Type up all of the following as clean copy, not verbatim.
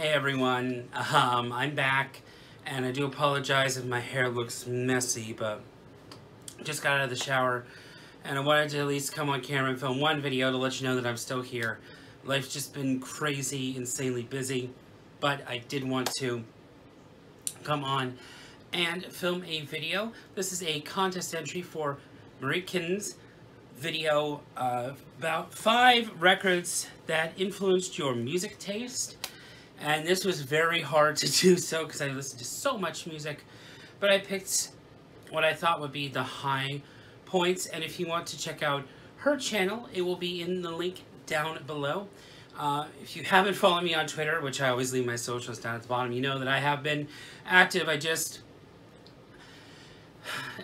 Hey everyone, I'm back, and I do apologize if my hair looks messy, but just got out of the shower, and I wanted to at least come on camera and film one video to let you know that I'm still here. Life's just been crazy, insanely busy, but I did want to come on and film a video. This is a contest entry for Marichen's video about 5 records that influenced your music taste. And this was very hard to do so because I listened to so much music, but I picked what I thought would be the high points. And if you want to check out her channel, it will be in the link down below. If you haven't followed me on Twitter, which I always leave my socials down at the bottom, you know that I have been active.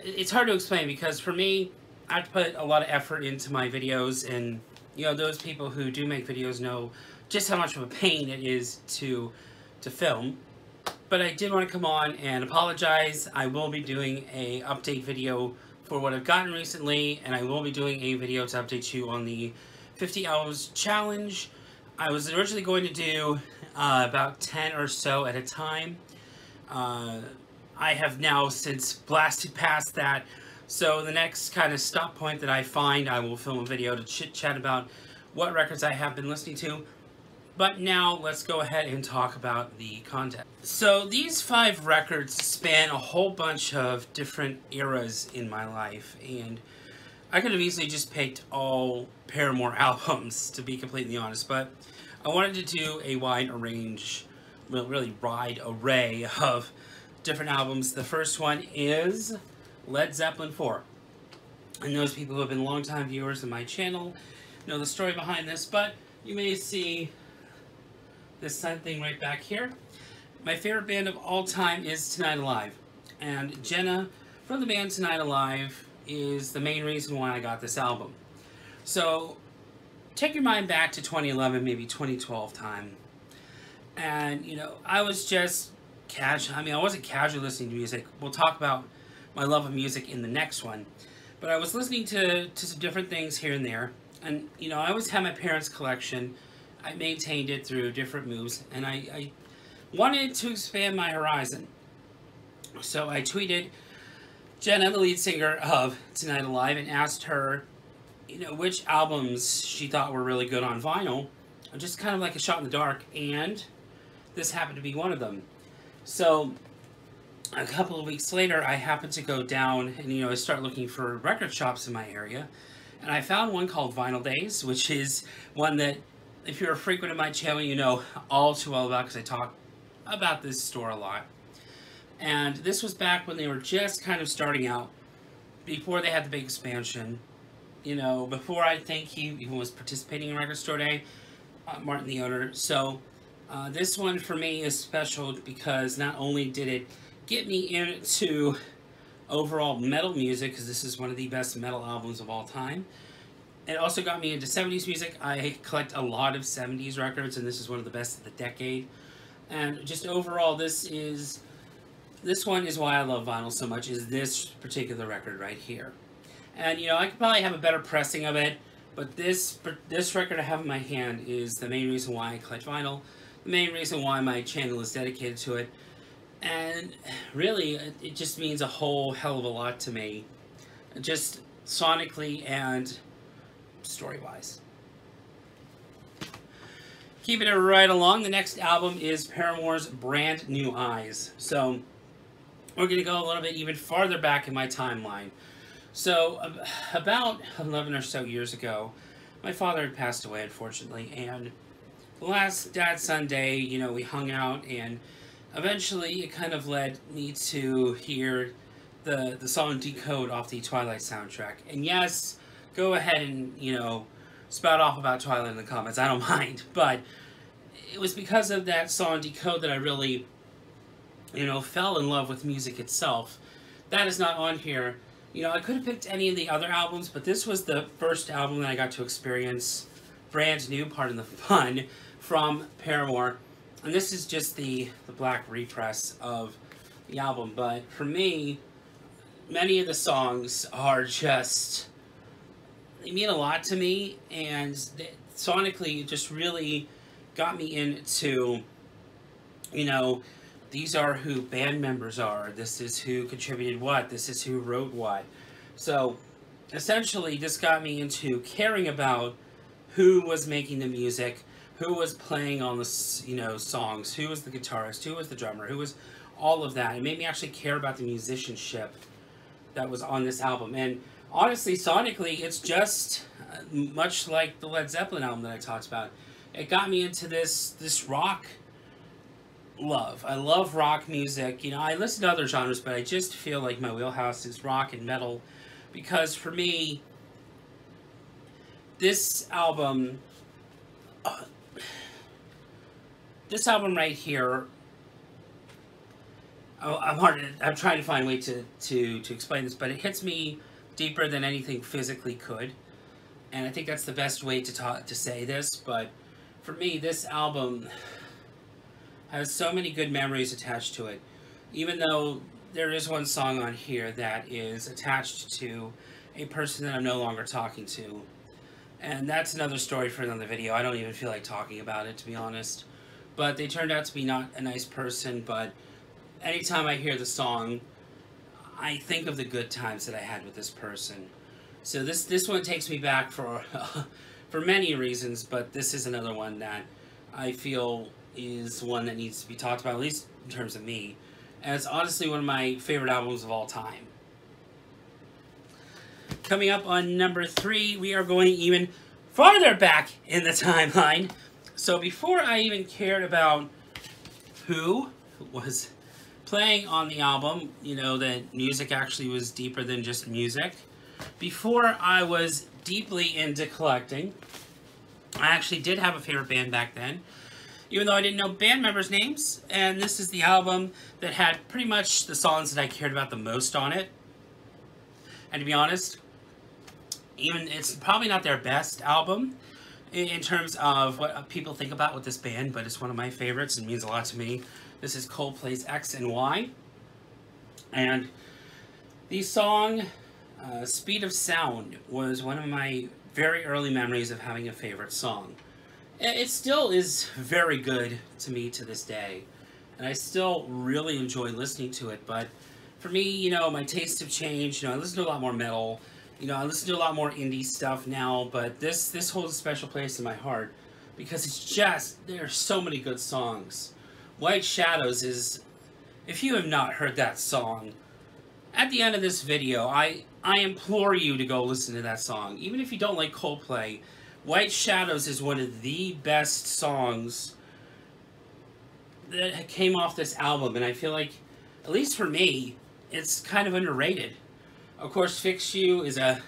It's hard to explain because for me, I have to put a lot of effort into my videos, and you know, those people who do make videos know just how much of a pain it is to film. But I did want to come on and apologize. I will be doing a update video for what I've gotten recently, and I will be doing a video to update you on the 50 albums challenge. I was originally going to do about 10 or so at a time. I have now since blasted past that. So the next kind of stop point that I find, I will film a video to chit-chat about what records I have been listening to. But now let's go ahead and talk about the contest. So these 5 records span a whole bunch of different eras in my life, and I could have easily just picked all Paramore albums, to be completely honest, but I wanted to do a wide array of different albums. The first one is Led Zeppelin 4. And those people who have been longtime viewers of my channel know the story behind this, but you may see this side thing right back here. My favorite band of all time is Tonight Alive, and Jenna from the band Tonight Alive is the main reason why I got this album. So take your mind back to 2011, maybe 2012 time, and you know, I was just casual. I mean, I wasn't casually listening to music. We'll talk about my love of music in the next one, but I was listening to some different things here and there, and you know, I always had my parents' collection. I maintained it through different moves, and I wanted to expand my horizon. So I tweeted Jenna, the lead singer of Tonight Alive, and asked her, you know, which albums she thought were really good on vinyl, just kind of like a shot in the dark, and this happened to be one of them. So a couple of weeks later, I happened to go down and, you know, start looking for record shops in my area, and I found one called Vinyl Days, which is one that, if you're a frequent of my channel, you know all too well about, because I talk about this store a lot. And this was back when they were just kind of starting out, before they had the big expansion. You know, before I think he even was participating in Record Store Day, Martin the owner. So this one for me is special because not only did it get me into overall metal music, because this is one of the best metal albums of all time, it also got me into 70s music. I collect a lot of 70s records, and this is one of the best of the decade. And just overall, this one is why I love vinyl so much, is this particular record right here. And, you know, I could probably have a better pressing of it, but this record I have in my hand is the main reason why I collect vinyl, the main reason why my channel is dedicated to it. And really, it just means a whole hell of a lot to me, just sonically and story-wise. Keeping it right along, the next album is Paramore's Brand New Eyes. So we're going to go a little bit even farther back in my timeline. So about 11 or so years ago, my father had passed away, unfortunately, and the last Dad Sunday, you know, we hung out, and eventually it kind of led me to hear the song Decode off the Twilight soundtrack. And yes, go ahead and, you know, spout off about Twilight in the comments. I don't mind. But it was because of that song Decode that I really, you know, fell in love with music itself. That is not on here. You know, I could have picked any of the other albums, but this was the first album that I got to experience brand new, pardon the pun, from Paramore. And this is just the black repress of the album. But for me, many of the songs are just, they mean a lot to me, and sonically it just really got me into you know, these are who band members are. This is who contributed what. This is who wrote what. So, essentially, this got me into caring about who was making the music, who was playing on the, you know, songs, who was the guitarist, who was the drummer, who was all of that. It made me actually care about the musicianship that was on this album. And honestly, sonically, it's just much like the Led Zeppelin album that I talked about. It got me into this rock love. I love rock music. You know, I listen to other genres, but I just feel like my wheelhouse is rock and metal, because for me, this album right here, I'm trying to find a way to explain this, but it hits me deeper than anything physically could, and I think that's the best way to say this. But for me, this album has so many good memories attached to it, even though there is one song on here that is attached to a person that I'm no longer talking to. And that's another story for another video. I don't even feel like talking about it, to be honest. But they turned out to be not a nice person, but anytime I hear the song, I think of the good times that I had with this person. So this one takes me back for for many reasons, but this is another one that I feel is one that needs to be talked about, at least in terms of me. And it's honestly one of my favorite albums of all time. Coming up on number 3, we are going even farther back in the timeline. So before I even cared about who was playing on the album, you know, that music actually was deeper than just music. Before I was deeply into collecting, I actually did have a favorite band back then, even though I didn't know band members' names. And this is the album that had pretty much the songs that I cared about the most on it. And to be honest, even it's probably not their best album in terms of what people think about with this band, but it's one of my favorites and means a lot to me. This is Coldplay's X and Y. And the song Speed of Sound was one of my very early memories of having a favorite song. It still is very good to me to this day, and I still really enjoy listening to it. But for me, you know, my tastes have changed. You know, I listen to a lot more metal. You know, I listen to a lot more indie stuff now, but this holds a special place in my heart because it's just, there are so many good songs. White Shadows is, if you have not heard that song, at the end of this video, I implore you to go listen to that song. Even if you don't like Coldplay, White Shadows is one of the best songs that came off this album, and I feel like, at least for me, it's kind of underrated. Of course, Fix You is a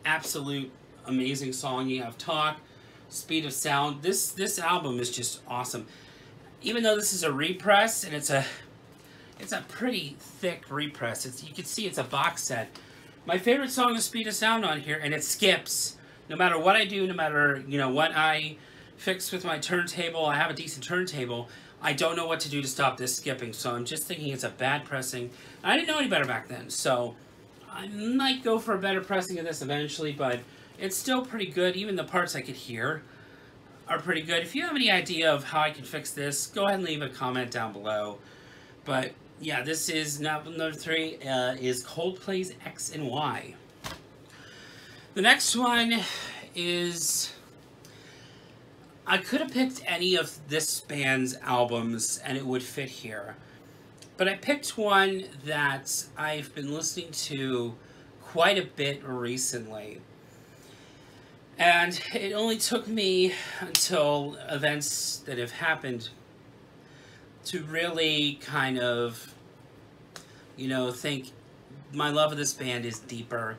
absolute amazing song. You have Talk, Speed of Sound. This album is just awesome. Even though this is a repress, and it's a pretty thick repress. You can see it's a box set. My favorite song is Speed of Sound on here, and it skips. No matter what I do, no matter, you know, what I fix with my turntable, I have a decent turntable, I don't know what to do to stop this skipping, so I'm just thinking it's a bad pressing. I didn't know any better back then, so I might go for a better pressing of this eventually, but it's still pretty good. Even the parts I could hear are pretty good. If you have any idea of how I can fix this, go ahead and leave a comment down below. But yeah, this is number 3 is Coldplay's X and Y. The next one is, I could have picked any of this band's albums and it would fit here. But I picked one that I've been listening to quite a bit recently. And it only took me until events that have happened to really kind of, you know, think my love of this band is deeper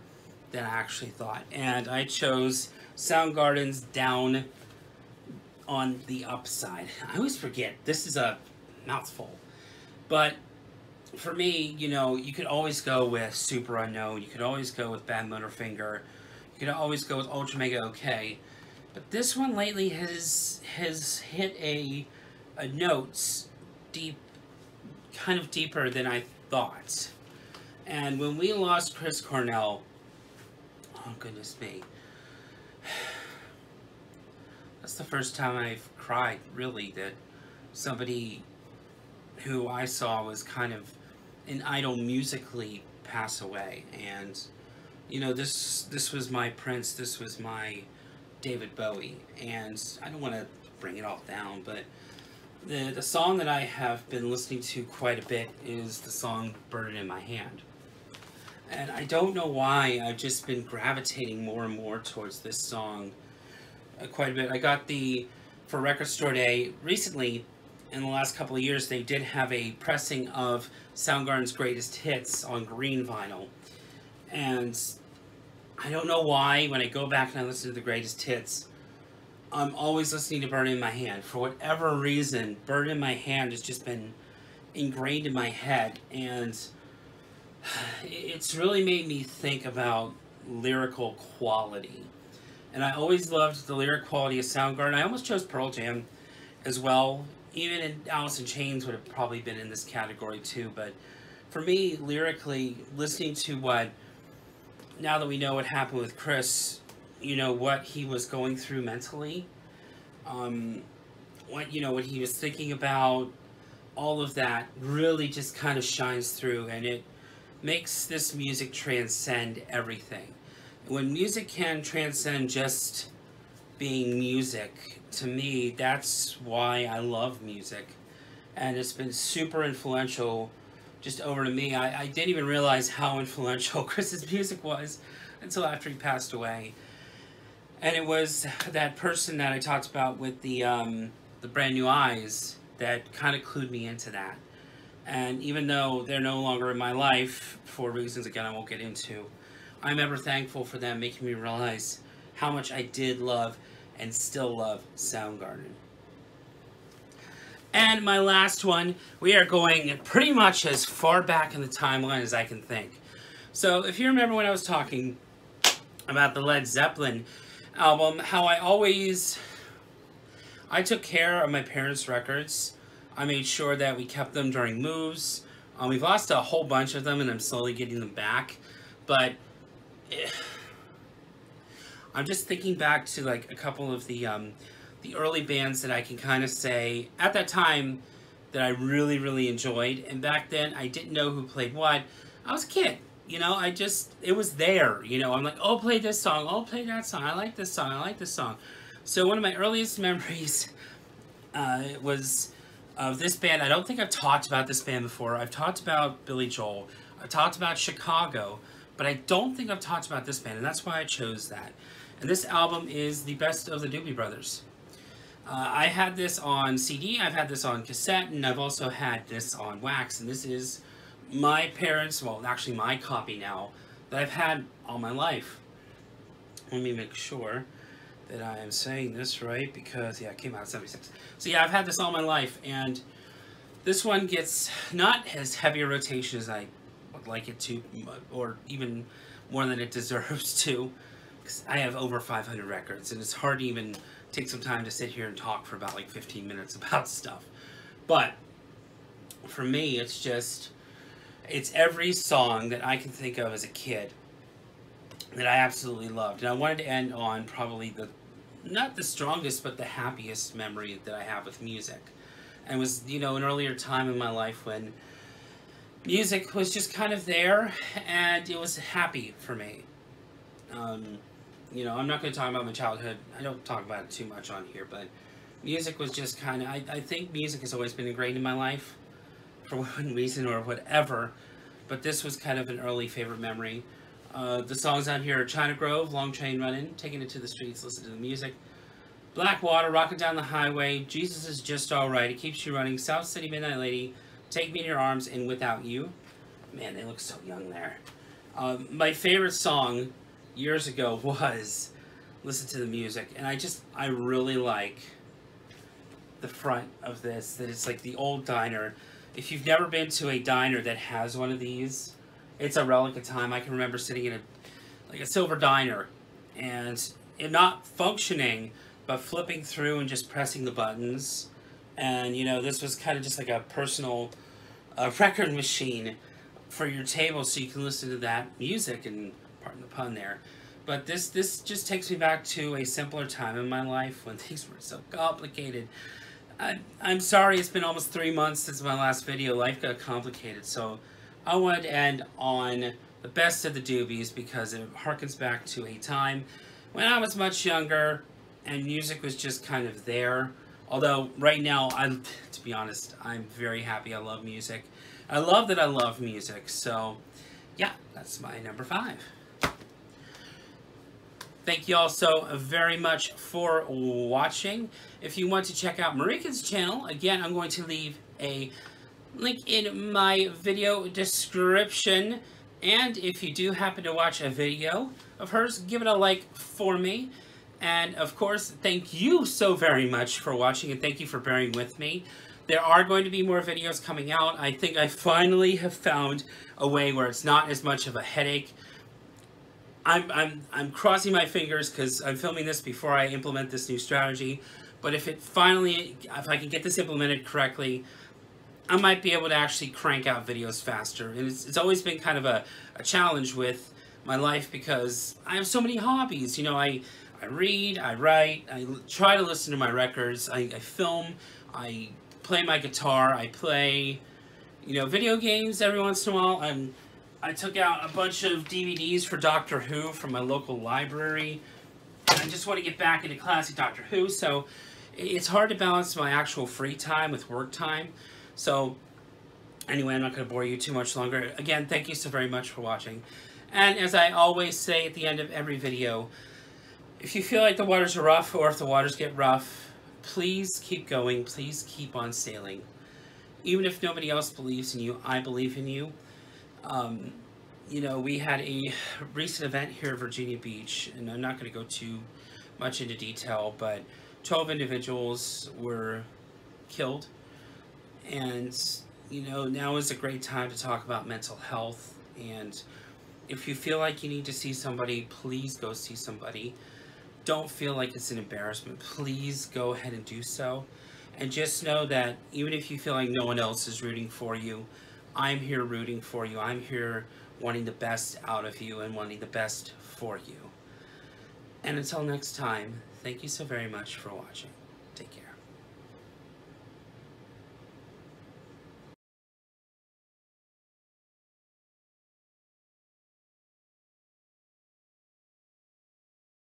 than I actually thought. And I chose Soundgarden's Down on the Upside. I always forget, this is a mouthful. But for me, you know, you could always go with Super Unknown. You could always go with Bad Motorfinger. You could always go with Ultra Mega OK. But this one lately has hit a notes deep, kind of deeper than I thought. And when we lost Chris Cornell, oh goodness me, that's the first time I've cried, really, that somebody who I saw was kind of an idol musically, pass away. And, you know, this was my Prince, this was my David Bowie. And I don't want to bring it all down, but the song that I have been listening to quite a bit is the song Burden in My Hand. And I don't know why, I've just been gravitating more and more towards this song quite a bit. I got for Record Store Day recently, in the last couple of years, they did have a pressing of Soundgarden's greatest hits on green vinyl. And I don't know why, when I go back and I listen to the greatest hits, I'm always listening to Burden in My Hand. For whatever reason, Burden in My Hand has just been ingrained in my head. And it's really made me think about lyrical quality. And I always loved the lyric quality of Soundgarden. I almost chose Pearl Jam as well. Even Alice in Chains would have probably been in this category too. But for me, lyrically, listening to now that we know what happened with Chris, you know, what he was going through mentally, what he was thinking about, all of that really just kind of shines through, and it makes this music transcend everything. When music can transcend just being music, to me, that's why I love music. And it's been super influential just over to me. I didn't even realize how influential Chris's music was until after he passed away. And it was that person that I talked about with the Brand New Eyes that kind of clued me into that. And even though they're no longer in my life, for reasons, again, I won't get into, I'm ever thankful for them making me realize how much I did love and still love Soundgarden. And my last one, we are going pretty much as far back in the timeline as I can think. So if you remember when I was talking about the Led Zeppelin album, how I took care of my parents' records. I made sure that we kept them during moves. We've lost a whole bunch of them, and I'm slowly getting them back. But I'm just thinking back to like a couple of the early bands that I can kind of say at that time that I really, really enjoyed. And back then, I didn't know who played what. I was a kid, you know. It was there, you know. I'm like, oh, play this song. Oh, play that song. I like this song. I like this song. So one of my earliest memories was of this band. I don't think I've talked about this band before. I've talked about Billy Joel. I've talked about Chicago. But I don't think I've talked about this band, and that's why I chose that. And this album is the best of the Doobie Brothers. I had this on CD, I've had this on cassette, and I've also had this on wax. And this is my parents', well, actually my copy now, that I've had all my life. Let me make sure that I am saying this right, because, yeah, it came out in '76. So, yeah, I've had this all my life, and this one gets not as heavy a rotation as I would like it to, or even more than it deserves to, because I have over 500 records, and it's hard to even take some time to sit here and talk for about like 15 minutes about stuff. But for me, it's every song that I can think of as a kid that I absolutely loved. And I wanted to end on probably not the strongest, but the happiest memory that I have with music. And it was, you know, an earlier time in my life when music was just kind of there, and it was happy for me. You know, I'm not going to talk about my childhood. I don't talk about it too much on here, but music was just kind of, I think music has always been ingrained in my life for one reason or whatever, but this was kind of an early favorite memory. The songs on here are China Grove, Long Train Running, Taking It to the Streets, Listen to the Music, Blackwater, Rockin' Down the Highway, Jesus Is Just Alright, It Keeps You Running, South City Midnight Lady, Take Me in Your Arms, and Without You. Man, they look so young there. My favorite song years ago was Listen to the Music, and I really like the front of this, that it's like the old diner. If you've never been to a diner that has one of these, it's a relic of time. I can remember sitting in a silver diner, and it not functioning, but flipping through and just pressing the buttons. And, you know, this was kind of just like a personal record machine for your table, so you can listen to that music, and pardon the pun there. But this just takes me back to a simpler time in my life when things were so complicated. I'm sorry it's been almost 3 months since my last video. Life got complicated, so I wanted to end on the best of the doobies because it harkens back to a time when I was much younger and music was just kind of there. Although right now, to be honest, I'm very happy. I love music. I love that I love music. So yeah, that's my number 5. Thank you all so very much for watching. If you want to check out Marichen's channel, again, I'm going to leave a link in my video description. And if you do happen to watch a video of hers, give it a like for me. And of course, thank you so very much for watching, and thank you for bearing with me. There are going to be more videos coming out. I think I finally have found a way where it's not as much of a headache. I'm crossing my fingers because I'm filming this before I implement this new strategy. But if I can get this implemented correctly, I might be able to actually crank out videos faster. And it's always been kind of a challenge with my life because I have so many hobbies. You know, I read, I write, I try to listen to my records, I film, I play my guitar, I play, you know, video games every once in a while. I took out a bunch of DVDs for Doctor Who from my local library. I just want to get back into classic Doctor Who, so it's hard to balance my actual free time with work time. So anyway, I'm not going to bore you too much longer. Again, thank you so very much for watching. And as I always say at the end of every video, if you feel like the waters are rough, or if the waters get rough, please keep going. Please keep on sailing. Even if nobody else believes in you, I believe in you. You know, we had a recent event here at Virginia Beach, and I'm not going to go too much into detail, but 12 individuals were killed. And, you know, now is a great time to talk about mental health. And if you feel like you need to see somebody, please go see somebody. Don't feel like it's an embarrassment. Please go ahead and do so. And just know that even if you feel like no one else is rooting for you, I'm here rooting for you. I'm here wanting the best out of you and wanting the best for you. And until next time, thank you so very much for watching. Take care.